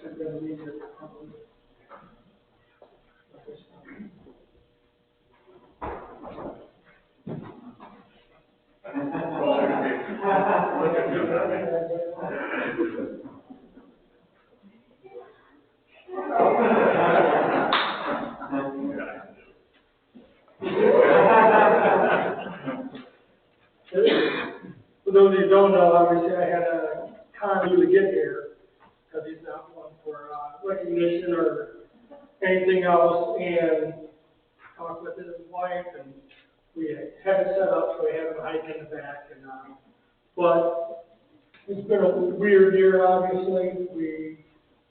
For those of you who don't know, obviously I had a con to get here because he's not one for recognition or anything else, and talked with his wife, and we had it set up so we had him hike in the back, and but it's been a weird year. Obviously, we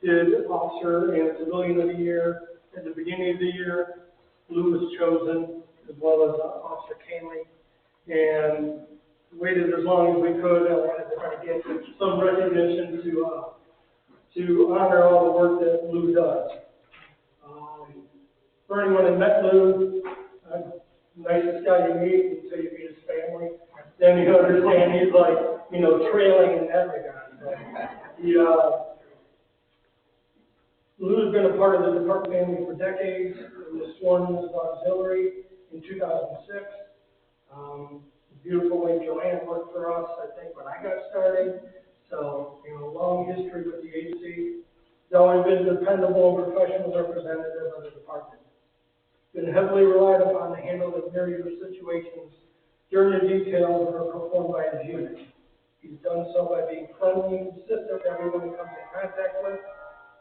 did officer and civilian of the year at the beginning of the year. Lou was chosen as well as Officer Canley, and waited as long as we could. I wanted to try to get some recognition to honor all the work that Lou does. For anyone that met Lou, nicest guy you meet until you meet his family. Then you understand he's like, trailing in that regard. But Lou has been a part of the Department family for decades. He was sworn into the auxiliary in 2006. Beautiful way Joanne worked for us, I think, when I got started. So, long history with the agency. He's always been a dependable and professional representative of the department. Been heavily relied upon to handle the myriad of situations during the details that are performed by his unit. He's done so by being friendly and consistent with everyone he comes in contact with.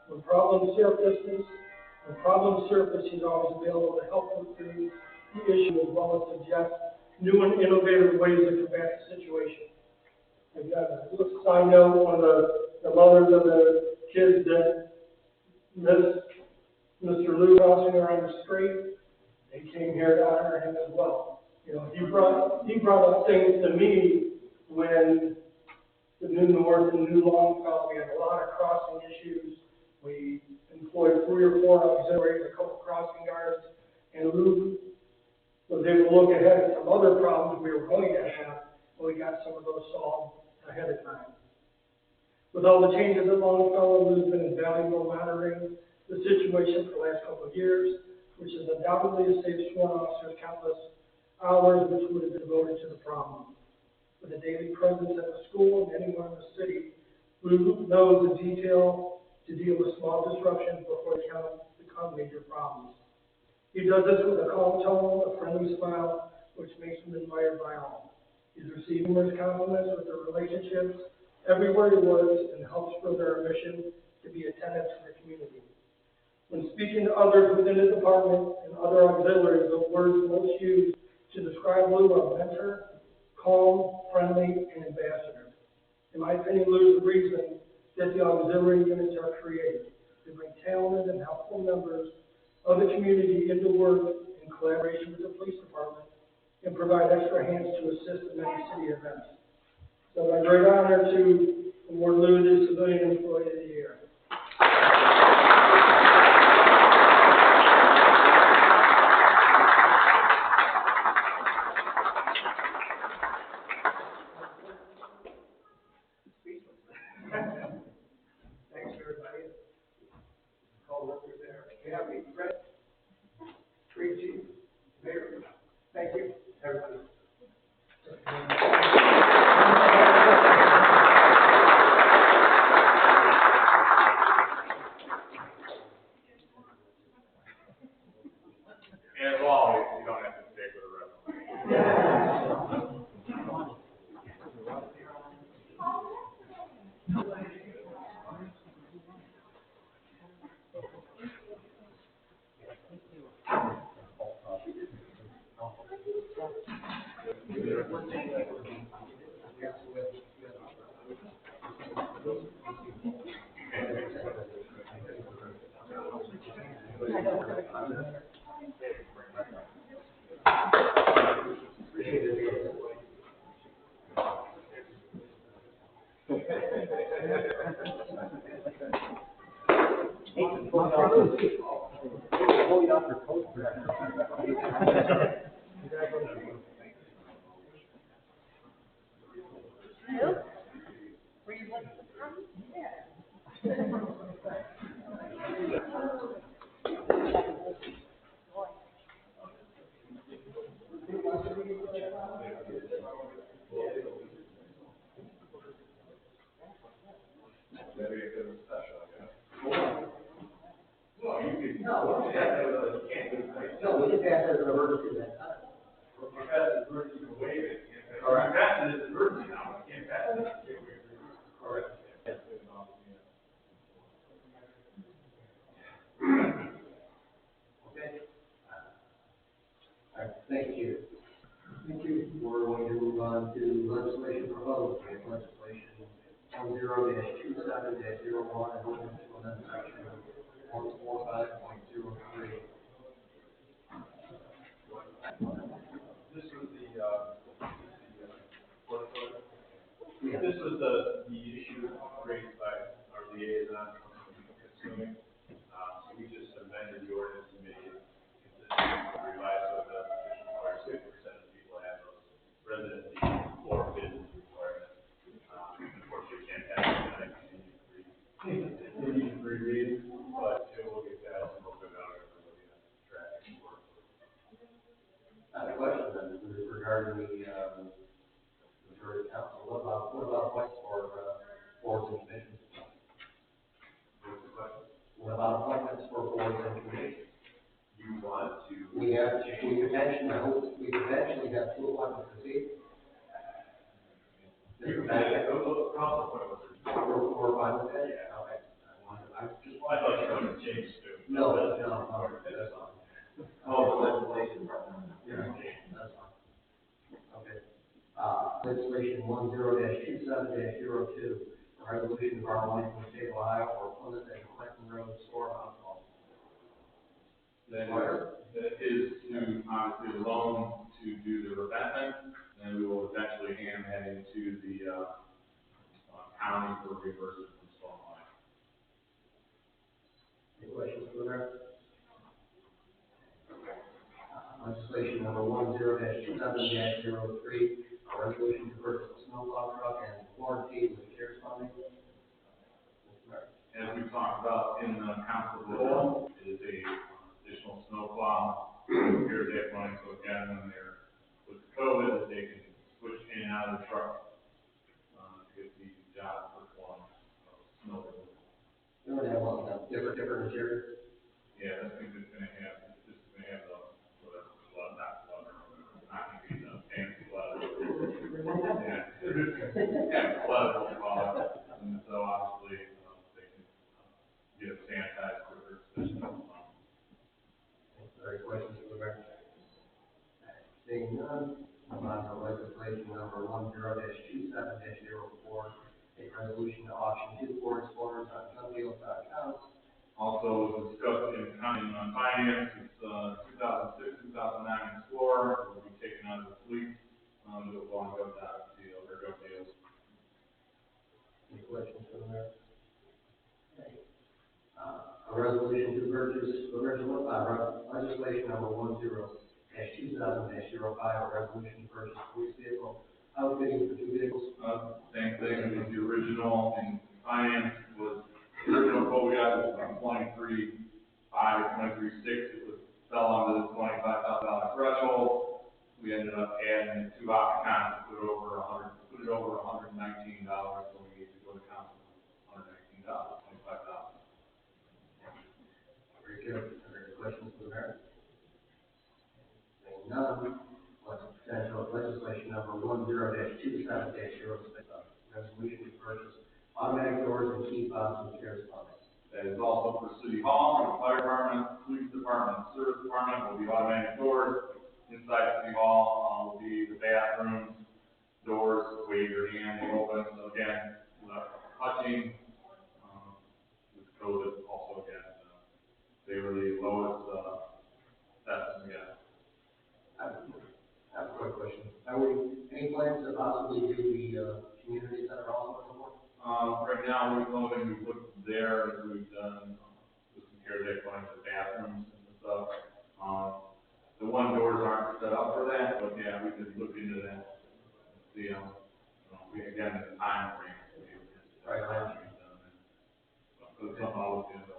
When problems surface, he's always available to help them through the issue as well as suggest new and innovative ways to combat the situation. I've got a little side note, one of the mothers of the kids that missed Mr. Lou Rossinger on the street, they came here to honor him as well. He brought up things to me when the New North and New Longfellow, we had a lot of crossing issues. We employed 3 or 4 auxiliaries, a couple crossing guards, and Lou was able to look ahead at some other problems we were going to have, and we got some of those solved ahead of time. With all the changes at Longfellow, Lou's been invaluable monitoring the situation for the last couple of years, which has undoubtedly saved sworn officers countless hours which would have been devoted to the problem. With a daily presence at the school and anywhere in the city, Lou knows the detail to deal with small disruptions before they become major problems. He does this with a calm tone, a friendly smile, which makes him admired by all. He's received numerous compliments with their relationships everywhere he works and helps further our mission to be attentive to the community. When speaking to others within his department and other auxiliaries, the words most used to describe Lou are mentor, calm, friendly, and ambassador. In my opinion, Lou is the reason that the auxiliary units are created. They bring talented and helpful members of the community into work in collaboration with the police department and provide extra hands to assist in many city events. So it's a great honor to award Lou the Civilian Employee of the Year. Thanks, everybody. Call workers there. You have me, Brett, Tree Chief, Mayor. Thank you, everybody. And as always, you don't have to stay for the rest. Were you looking for them? Yeah. Maybe it was special, I guess. No, You could. no, we just pass it as a, You can't do it. no, we just pass it as an emergency that time. If you pass it, you can waive it. Correct. You pass it as an emergency now, you can't pass it. Correct. Okay. All right, thank you. Thank you. We're going to move on to legislation proposed, legislation 10-27-01, and ordinance to amend section 145.03. This was Yeah. this was the issue raised by our liaison, consuming. So we just amended the ordinance to make it consistent with the revised code that requires 50% of people have those residency or business requirements. Unfortunately, can't have it tonight, you need to reread, but it will get passed and we'll go down everybody on traffic work. I have a question then regarding the majority council. What about appointments for boards and commissions? What's the question? What about appointments for boards and commissions? You want to? We potentially have two appointments this evening. You can, those council appointments are. We're fine with that? Yeah. Okay. I just I thought you wanted to change too. No, that's fine. Oh, legislation. Yeah. That's fine. Okay. Legislation 10-27-02, a resolution of our line from the state of Ohio for Plymouth and Clinton Road store alcohol. That is to, obviously, a loan to do the revetment, and we will eventually hand that into the, county for reimbursement from stormwater. Any questions for the mayor? Legislation number 10-27-03, a resolution to purchase a snowplow truck and warranty with CARES funding. As we talked about in the council bill, it is a additional snowplow, CARES Act money, so again, when they're with COVID, they can switch in and out of the truck, to get the job performed, snow removal. You would have one of different materials. Yeah, I think it's gonna have the, whatever, flood, not flood, not gonna be the fancy flood. Yeah, flood, we'll call it, and so obviously, they can, get it sanitized quicker, especially. Any questions for the mayor? Seeing none, move on to legislation number 10-27-04, a resolution to auction two Ford Explorers on gundeals.com. Also discussed in county finance, it's, 2006, 2009 Explorer, will be taken out of the fleet, that will go on GovDeals, or GovDeals. Any questions for the mayor? A resolution to purchase, legislation number 10-27-05, a resolution to purchase police vehicle outfitting for two vehicles. Same thing as the original in finance was, the original quote we got was from 23.5 or 23.6, it was, fell under the $25,000 threshold. We ended up adding two options, put it over $119, so we need to go to council with $119, $25,000. Very good. Are there any questions for the mayor? Seeing none, potential legislation number 10-27-06, resolution to purchase automatic doors and key fobs with CARES funding. That is also for City Hall, the Fire Department, Police Department, Service Department will be automatic doors. Inside City Hall, will be the bathrooms, doors, wave your hand, they open. So again, touching, with COVID also again, they were the lowest, testing again. I have a quick question. Are we, any plans to possibly do the community center also at some point? Right now, the only thing we put there is we've done, with some CARES Act money, the bathrooms and stuff. The one doors aren't set up for that, but yeah, we could look into that. See, we, again, the time frame. Right. So it's something I'll look into.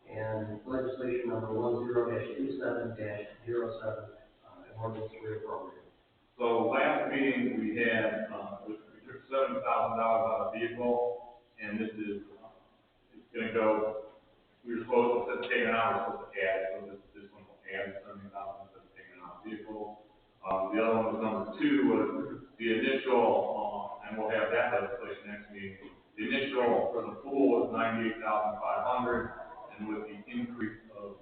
And legislation number 10-27-07, an ordinance reappropriate. So last meeting we had, we took $7,000 on a vehicle, and this is, it's gonna go, we were supposed to, take it out, we're supposed to add it, so this one will add $70,000 instead of taking it out vehicle. The other one was number 2, was the initial, and we'll have that legislation next meeting. The initial for the pool was $98,500, and with the increase of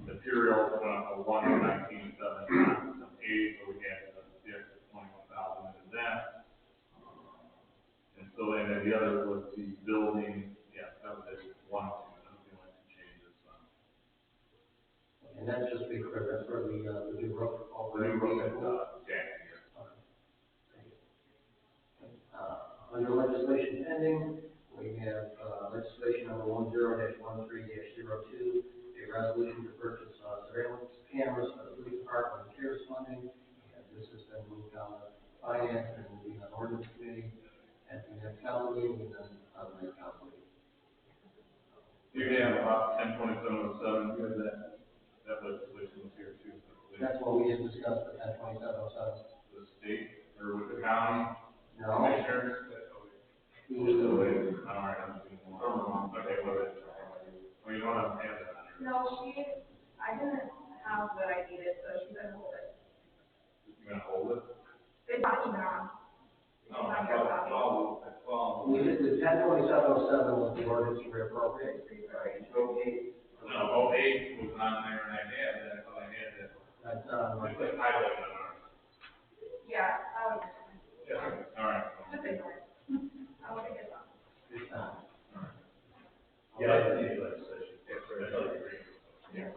materials, it went up to $119,700, so we had the extra $21,000 in that. And so, and then the other was the building, yeah, that was it, 1, 2, that was the only 2 changes. And that's just be clear, that's for the new roof over. The new roof is, Jackson here. Under legislation pending, we have, legislation number 10-13-02, a resolution to purchase, surveillance cameras for the police department CARES funding. And this has been moved on the finance and will be on ordinance committee at the next council meeting and then on the next council meeting. You have about 102707, you have that legislation was here too. That's what we just discussed, the 102707. The state, or with the county, No. commissioners. All right, I'm doing one. Okay, what is it? Oh, you don't have that on here. No, I didn't have what I needed, so she's gonna hold it. You're gonna hold it? It's not even on. It's No, on your copy. We did the 102707 was the ordinance to reappropriate. Right. No, 08 was on there and I had that, I thought I had that. That's, It's like highlighted on ours. Yeah, Yeah, all right. just ignore it. I will take it off. Yeah, I see legislation. Yes, sir, I totally agree. Yeah.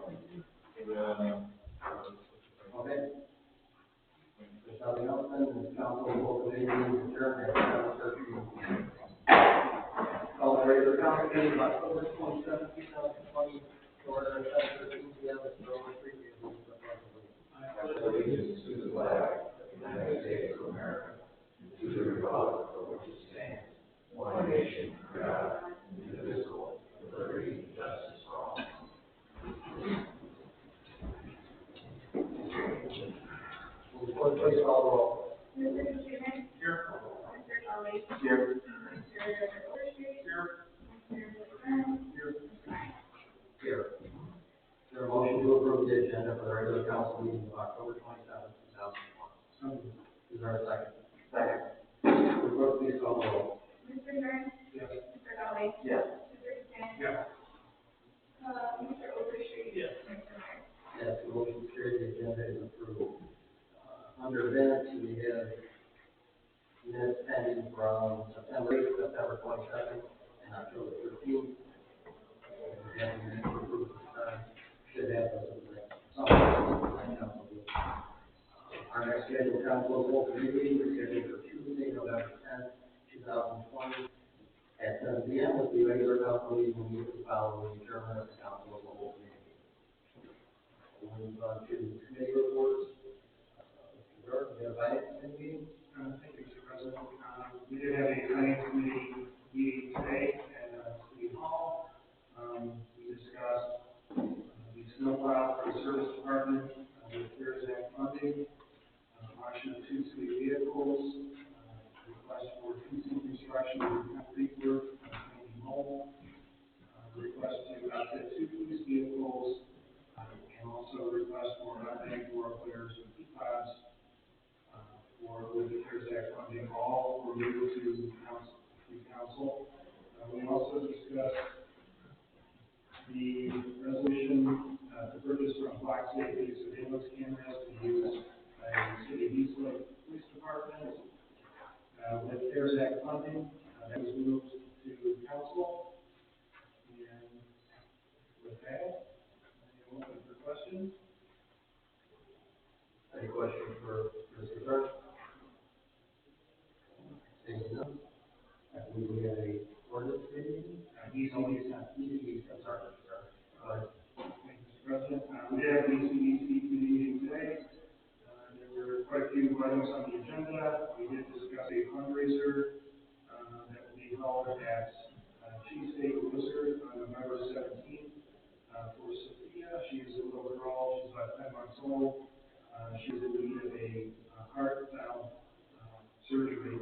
okay. There's nothing else, then the council will open the meeting adjourned at 7:13. Call the regular council meeting of October 27, 2020, order at 7:13 p.m. at the Dover Street. I pledge allegiance to the flag of the United States of America, to the republic for which it stands, one nation, under God, indivisible, with liberty and justice for all. Will the clerk please call the roll? Mr. Freeman. Here. Mr. Kelly. Here. Mr. Overstreet. Here. Mr. Whitman. Here. Here. Is there a motion to approve the agenda for the regular council meeting of October 27, 2001? Is there a second? Second. Will the clerk please call the roll? Mr. Hearn. Yes. Mr. Kelly. Yes. Mr. Whitman. Yeah. Mr. Overstreet. Yes. Mr. Meyer. Yes, the motion carried, the agenda is approved. Under minutes, we have minutes pending from September 8th, September 22nd, and October 13th. We have minutes approved this time. Should have those in the next, council meeting. Our next scheduled council open meeting is scheduled for Tuesday, November 10th, 2020, at 7 p.m. with the regular council meeting immediately following the adjournment of the council open meeting. We'll move on to committee reports. Mr. Jordan, we have finance committee meeting? Thank you, Mr. President. We did have a finance committee meeting today at City Hall. We discussed the snowplow for the service department, the CARES Act funding, auction of 2 city vehicles, request for 2 city construction and concrete work, mobile, request to outfit 2 police vehicles, and also request for unbanked warflares and PFAS. With the CARES Act funding, all were moved to council. We also discussed the resolution to purchase from Black Safety surveillance cameras to use by the City of Eastwood Police Department. With CARES Act funding, that was moved to council. And with that, I'm open for questions. Any questions for Mr. Jordan? Seeing none, I believe we have a ordinance committee. ECDC. I'm sorry, Mr. Jordan. Go ahead. Thank you, Mr. President. We had the ECDC committee meeting today. There were quite a few items on the agenda. We did discuss a fundraiser that will be held at Cheesesteak Blizzard on November 17th for Sophia. She is a little girl. She's about 10 months old. She's in need of a heart valve surgery.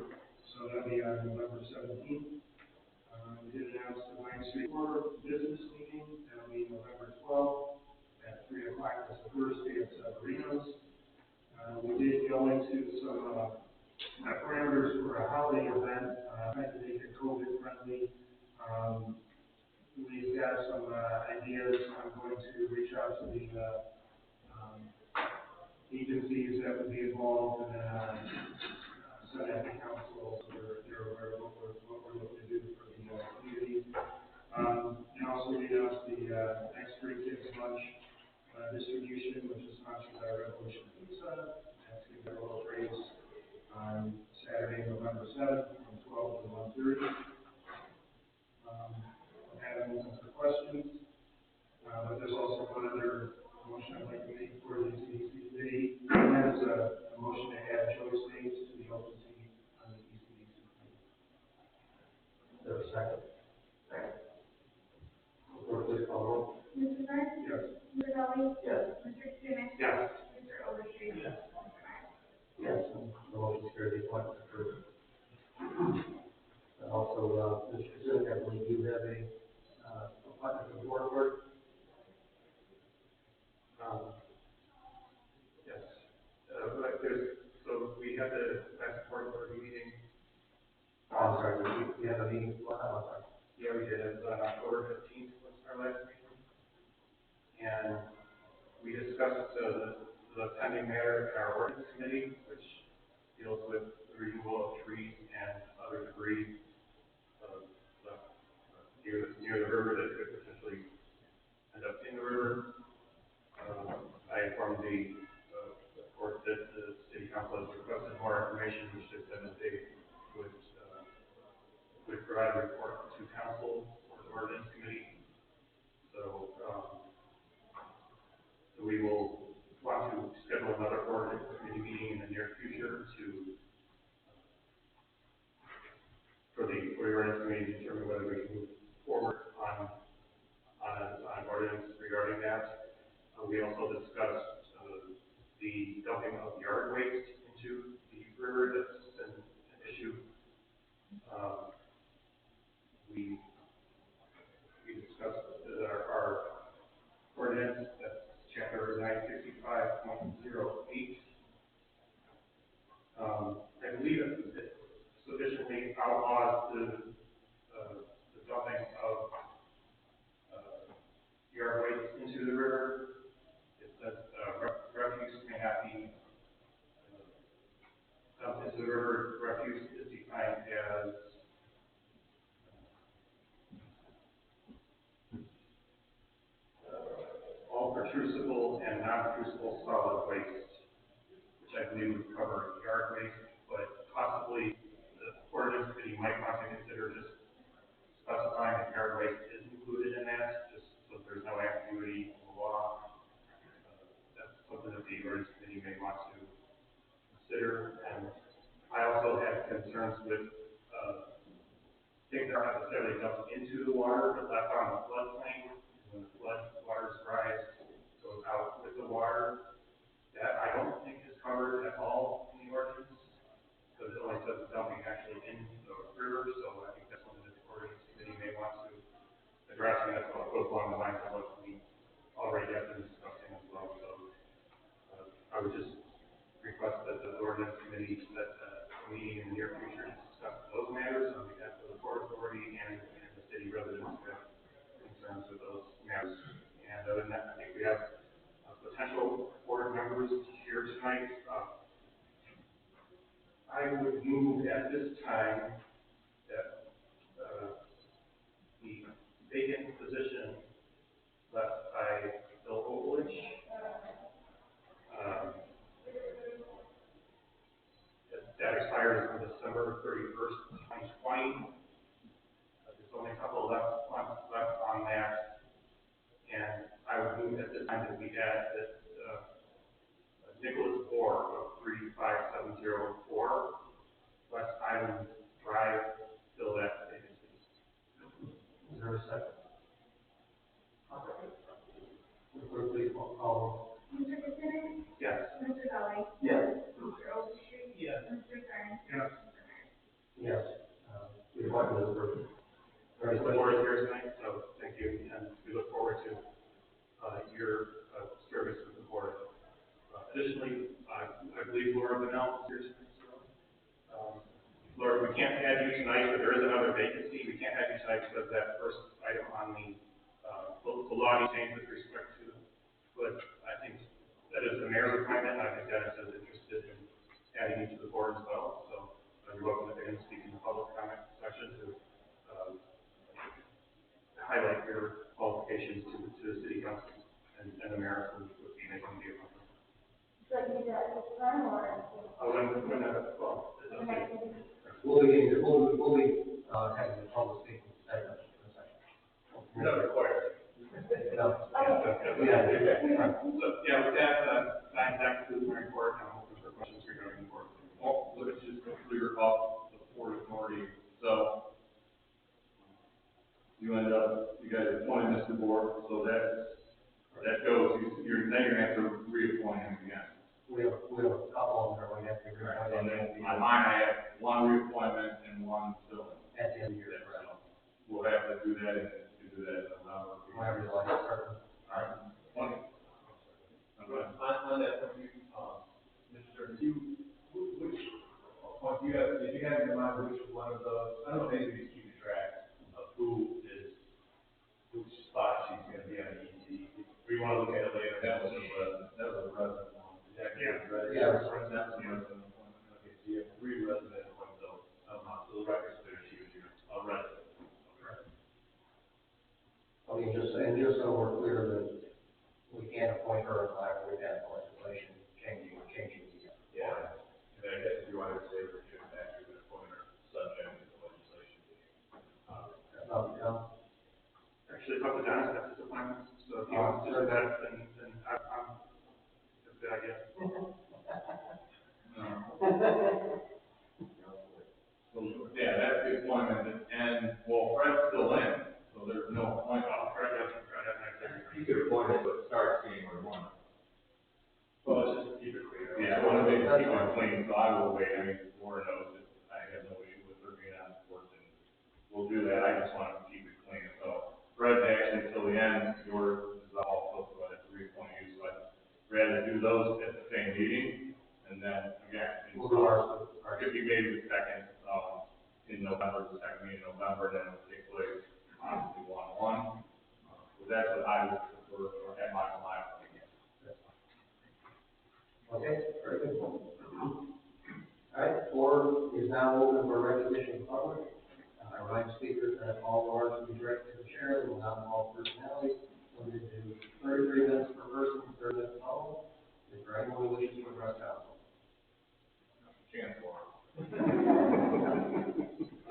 So So that'll be on November 17th. We did announce the Vine Street Corps business meeting, that'll be November 12th at 3 o'clock, that's the Thursday at Severino's. We did go into some, parameters for a holiday event, trying to make it COVID friendly. We've got some, ideas. I'm going to reach out to the, agencies that would be involved and, send that to council, so they're aware of what we're looking to do for the, community. And also we announced the, next Free Kids Lunch, distribution, which is sponsored by Revolution Pizza. That's going to be a little raise on Saturday, November 7th, from 12 to 1:30. Having open for questions, but there's also one other motion I'd like to make for the ECDC committee. That is a motion to add Joyce Dates to the open seat on the ECDC committee. Is there a second? Second. Clerk, please call the roll. Mr. Burns? Yes. Mr. Kelly? Yes. Mr. Senior? Yes. Mr. Overstreet? Yes. Mr. Meyer? Yes, and the motion is carried, the appointment is approved. And also, Mr. Kazunik, I believe you have a, appointment for the board clerk. Yes, so we had the last board meeting. Oh, I'm sorry, we have a meeting, I'm sorry. Yeah, we did, it was on October 15th, was our last meeting. And we discussed, the pending matter in our ordinance committee, which deals with the removal of trees and other debris, near the river that could potentially end up in the river. I informed the court that the city council has requested more information, which they said that they would provide a report to council or the ordinance committee. So, so we will want to schedule another ordinance committee meeting in the near future for the ordinance committee to determine whether we can move forward on an ordinance regarding that. We also discussed the dumping of yard waste into the river. That's been an issue. We discussed our ordinance, that's chapter 965.08. I believe it sufficiently outlaws the dumping of yard waste into the river. It says refuse may not be dumped into the river. Refuse is defined as all protrusible and non-protrusible solid waste, which I believe would cover yard waste, but possibly the ordinance committee might want to consider just specifying that yard waste is included in that, just so there's no ambiguity in the law. That's something that the ordinance committee may want to consider. And I also had concerns with things that aren't necessarily dumped into the water, but left on the floodplain. When the water rise, goes out with the water. That I don't think is covered at all in the ordinance, because it only says dumping actually in the river. So I think that's something that the ordinance committee may want to address, and that's what goes along the lines of what we already have been discussing as well. So I would just request that the ordinance committee set a meeting in the near future to discuss those matters on behalf of the Port Authority and the city residents who have concerns with those matters. And other than that, I think we have potential board members here tonight. I would move at this time that the vacant position left by Bill Okolich, that expires on December 31st, 2020. There's only a couple of months left on that. And I would move at this time that we add that Nicholas Orr of 35704 West Island Drive fill that vacancy. Is there a second? Clerk, please call. Mr. Kaczynski? Yes. Mr. Kelly? Yes. Mr. Overstreet? Yes. Mr. Burns? Yes. Mr. Meyer? Yes, move for. The board is here tonight, so thank you, and we look forward to, your, service with the board. Additionally, I believe Laura Bennell is here tonight, so, Laura, we can't have you tonight, but there is another vacancy. We can't have you tonight because that first item on the law change with respect to, but I think that is the mayor's appointment. I think Dennis is interested in adding you to the board as well. So you're welcome to speak in the public comment section to highlight your qualifications to the city council and the mayor would be making the appointment. So I can do that this time or? We'll be having the public speaking segment in a second. You're not required. No. Yeah. So, yeah, with that, that concludes my report, and I'm open for questions regarding the board. Well, let's just clear up the Port Authority. So, you guys appointed Mr. Board, so that goes, you're gonna have to reappoint him again. We have a couple of them that we have to Correct. reappoint. And then on mine, I have one reappointment and one filling. At the end of the year. So, we'll have to do that, and do that in November. Whenever you like to start. All right. One. On that, from you, Mr. Stern, which point do you have, did you have in mind which one of those, I don't know, maybe you keep track of which spot she's gonna be on the EC. We wanna look at it later. That was a resident one. Yeah. That was a resident appointment. Okay, so you have 3 resident appointments, so the record's clear, she was a resident. I mean, just so we're clear that we can't appoint her until we've had legislation changing the. Yeah. And I guess if you wanted to say we're doing that, you're gonna appoint her subject to the legislation. Actually, it's up to Dennis, that's his appointment. So if you want to do that, then I'm, that's a good idea. So, yeah, that's the appointment, and, well, Fred's still in, so there's no appointment. Fred hasn't accepted. You could appoint her, but start January 1. Well, let's just keep it clear. Yeah, I want to keep it clean, so I will wait. I mean, Laura knows that I have no issue with her being on the board, and we'll do that. I just want to keep it clean. So, Fred, actually, till the end, yours is all so I have to reappoint you. So I'd rather do those at the same meeting, and then, again, We'll do ours. could be maybe the second, in November, the second meeting in November, then it will take place, obviously, 1-1. So that's what I would prefer for at my opinion. Okay, very good. All right, board is now open for recognition of the public. I remind speakers that all remarks will be directed to the chair and will not involve personality. Limited to 33 minutes per person, 30 minutes total. Is there anyone who wishes to address council? Chance for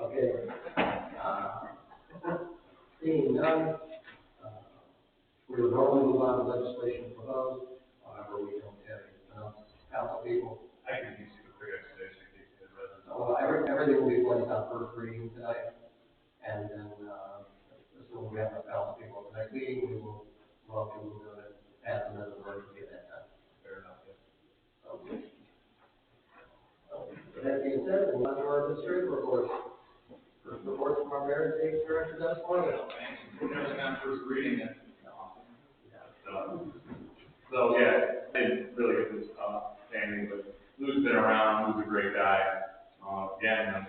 Okay. Seeing none, we would normally move on to legislation proposed. However, we don't have enough council people. I can use a quick explanation in case the resident. So everything will be placed on first reading tonight, and then, assuming we have enough council people at the next meeting, we will welcome you to pass them as a emergency at that time. Fair enough, yeah. Okay. With that being said, we'll move on to our administrative reports. First report from our mayor, State Director Dennis Morgan. Never on first reading it. So, yeah, I didn't really get this, standing, but Lou's been around, Lou's a great guy. Again,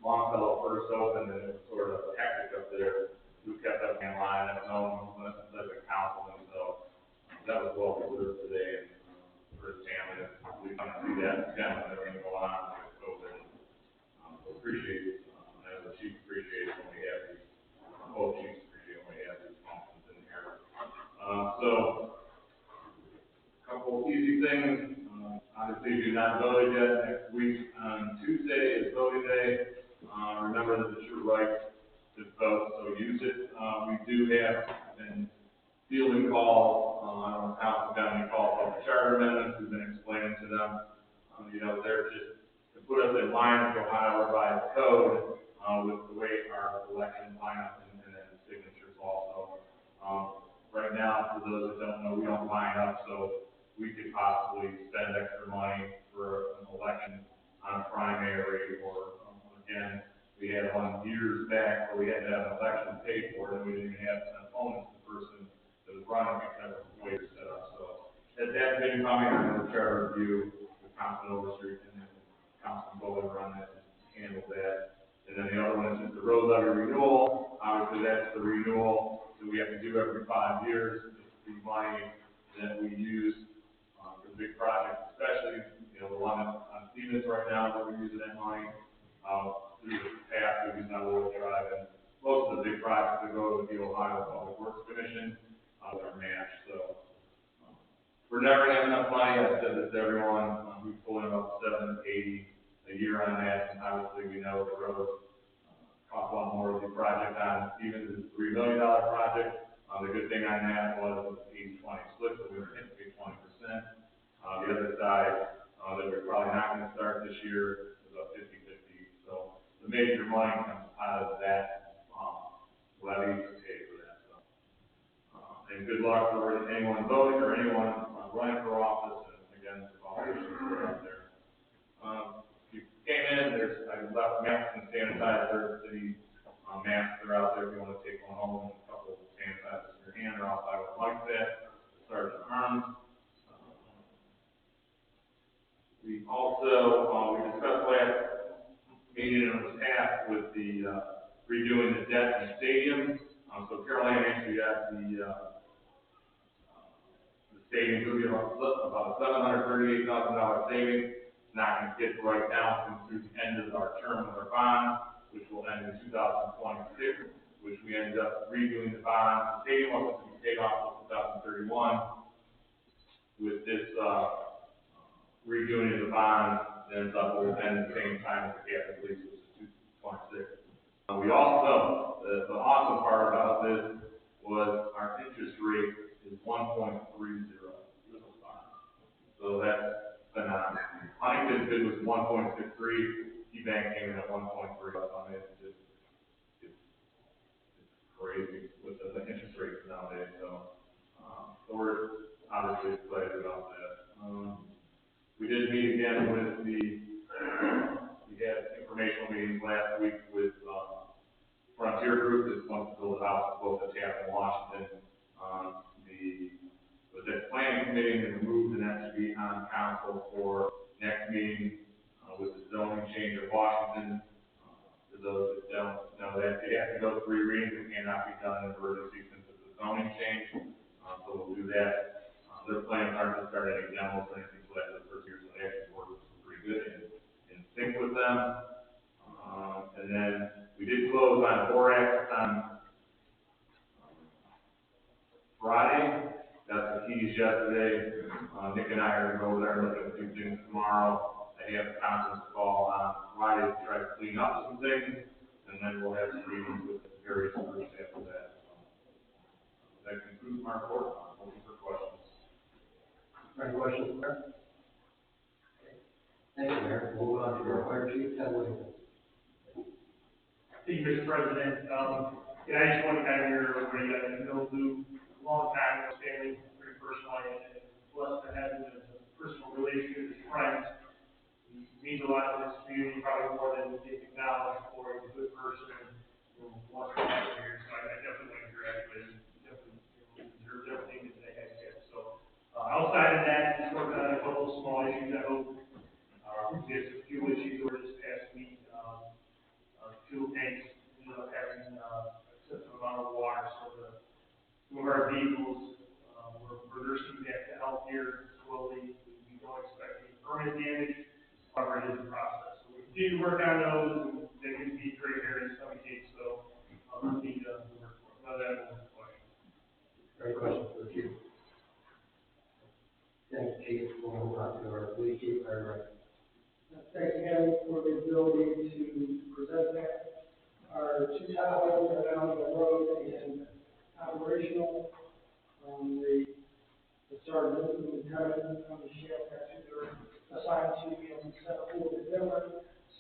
Longfellow first opened, and it was sort of hectic up there. Lou kept up in line, and no one as a councilman, so that was well deserved today, and, for his family, we kind of see that, again, with everything going on with COVID. Appreciate, as the chief appreciates when we have these, both chiefs appreciate when we have these functions in here. So, couple easy things. Obviously, if you've not voted yet, next week on Tuesday is voting day. Remember that it's your right to vote, so use it. We do have been fielding calls. I don't know if council got any calls about the charter amendments. We've been explaining to them. They're just to put us in line with Ohio revised code with the way our election lineup and then signatures also. Right now, for those that don't know, we don't line up, so we could possibly spend extra money for an election on a primary or, again, we had one years back back, where we had to have an election paid for it, and we didn't even have an opponent, the person that was running because of the way it was set up. So that's been coming under charter review, with Councilman Overstreet and then Councilman Bowler on that, to handle that. And then the other one is just the road levy renewal. Obviously, that's the renewal that we have to do every 5 years. It's the money that we use for the big projects, especially, the one on Stevens right now that we're using that money through the path we use on Oil Drive, and most of the big projects that go to the Ohio Public Works Commission are matched. So we're never gonna have enough money. I said this to everyone. We pull in about $780 a year on that, and obviously we know the roads cost a lot more of the project on Stevens is a $3 million project. The good thing on that was it's 80-20 split, so we were going to pay 20%. The other side that we're probably not going to start this year is about 50-50. So the major money comes out of that levy to pay for that. So, and good luck for anyone voting or anyone running for office. And again, the politicians are out there. If you came in, I left masks and sanitizer. City masks are out there if you want to take one home. A couple of sanitizers in your hand, or else I would like that. Sergeant Arms. We also, we discussed last meeting, and it was tasked with the redoing the deck and stadium. So Carolina actually got the stadium to be about $738,000 savings. It's not going to get right now through the end of our term with our bond, which will end in 2026, which we ended up redoing the bond. The stadium wasn't to be paid off until 2031. With this redoing of the bond, ends up will end at the same time as the capital lease, which is 2026. We also, the awesome part about this was our interest rate is 1.30 with those bonds. So that's phenomenal. Huntington's bid was 1.63. KeyBank came in at 1.3. I mean, it's crazy with the interest rates nowadays. So, so we're obviously excited about that. We did meet again with we had informational meetings last week with Frontier Group that wants to build a house both at Taft and Washington. The planning committee has moved, and that should be on council for next meeting with the zoning change of Washington. For those that don't know that, it has to go 3 readings. It cannot be done in emergency since it's a zoning change. So we'll do that. Their plans aren't to start any demos or anything until after the first year, so they actually work pretty good in sync with them. And then we did close on Borax on Friday. That's the keys yesterday. Nick and I are going to go over there and look at a few things tomorrow. I have a conference call on Friday to try to clean up some things, and then we'll have some meetings with various groups after that. That concludes my report. I'm looking for questions. Any questions, Mayor? Thank you, Mayor. We'll move on to our fire chief, Ted Williams. Thank you, Mr. President. I just want to kind of hear everybody, I know Lou, long time, family, very personal, and blessed to have him as a personal relationship with his friends. He means a lot to this community, probably more than we get acknowledged for. He's a good person, and wants to have him here, so I definitely want to congratulate him. Definitely deserves everything that they have here. So, outside of that, just working on a couple of small issues. I hope we had some fuel issues over this past week. Fuel tanks ended up having excessive amount of water, so some of our vehicles we're nursing back to health here slowly. We don't expect any permanent damage. However, it is a process. So we continue to work on those, and they can be great here in some cases. So we'll need to work for it. Other than that, no questions. Any questions for the chief? Thank you, Chief. We'll move on to our police chief, Fire Director. Thanks again for the ability to present that. Our 2 Tahoes are now on the road and operational. The sergeant and lieutenant on the shift, that's who they're assigned to, and set up for the dinner.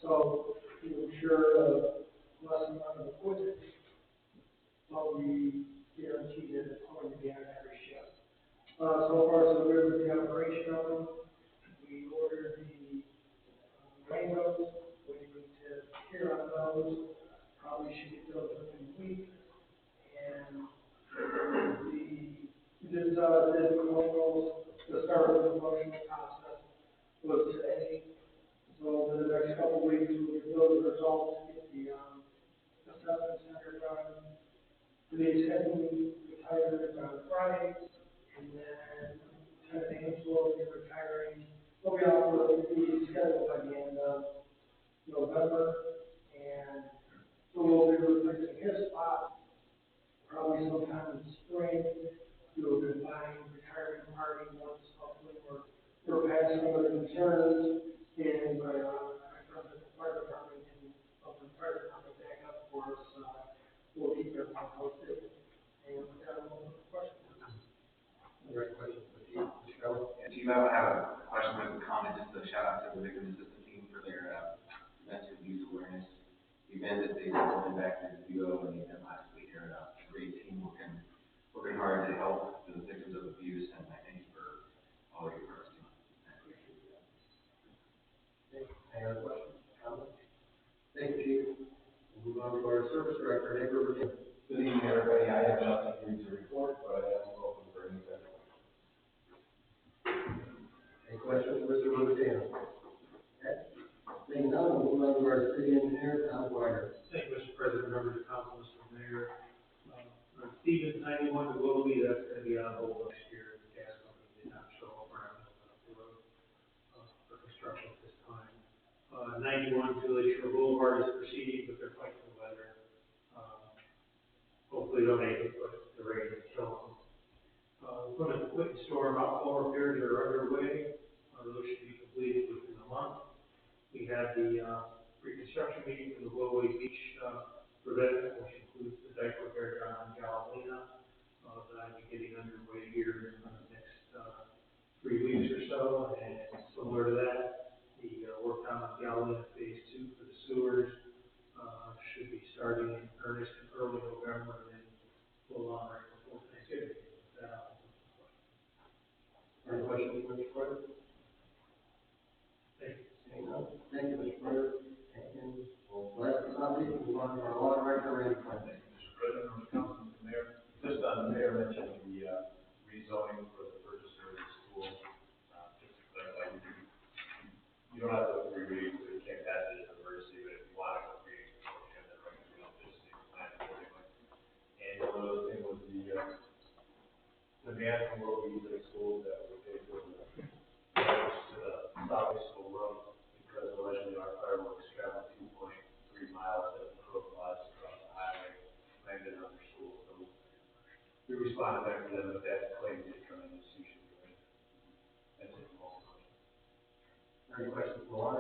So to ensure lesson on the equipment, but we guarantee that it's going to be on every shift. So far, so good with the operation of them. We ordered the Rangos, waiting to hear on those. Probably should get those week. And the promotional, the start of the promotional process was today. So in the next couple of weeks, we'll get those results, get the, assessment center done. Today's heading retired on Friday, and then Lieutenant Angelo will be retiring. He'll be out for the schedule by the end of November, and so we'll be replacing his spot probably sometime in the spring. We'll be buying retirement party once hopefully we're past some of the concerns, and my president of the fire department and of the fire department back up for us. We'll keep everyone posted. And with that, we'll have questions. Any questions for Chief? Mr. Kelly? Do you ever have a question with a comment, just a shout out to the victim assistance team for their domestic abuse awareness event that they were holding back in the duo and the event last week. They're a great team working hard to help the victims of abuse, and I thank you for all your work. I appreciate that. Any other questions, comments? Thank you, Chief. We'll move on to our service director, Nick Rivers. Good evening, everybody. I have nothing to report, but I am open for any questions. Any questions for Mr. Rivers? Okay. Seeing none, we'll move on to our city engineer, Tom Dwyer. Thank you, Mr. President, members of council, Mr. Mayor. Stevens 91 to Willoughby, that's going to be on hold next year. The gas company did not show up around the road for construction at this time. 91 to Lakeshore Boulevard is proceeding, but they're fighting the weather. Hopefully they'll make it, but the rain is killing them. Plymouth Quitting Storm outflow repairs are underway. Those should be completed within a month. We had the pre-construction meeting for the Willowway Beach revetment, which includes the dike repair down on Galena. That will be getting underway here in the next 3 weeks or so. And similar to that, the work down on Galena Phase 2 for the sewers should be starting in earnest in early November, and then go on right before Thanksgiving. Any questions for Mr. Porter? Thank you. Thank you, Mr. Porter. And last but not least, we'll move on to our law director, Randy Clemens. Mr. President, members of council, Mr. Mayor, just on the mayor mentioned the rezoning for the purchaser of the school. Just like you don't have to agree readings, so you can't pass it as an emergency, but if you want to agree, you can, then we don't just plan accordingly. And one of those things was the demand from World Music Schools that would pay for the South School Road, because allegedly our fireworks travel 2.3 miles as the crow flies across the highway, landed on their school. So we responded back to them with that claim to come in this season. That's it. Any questions for the law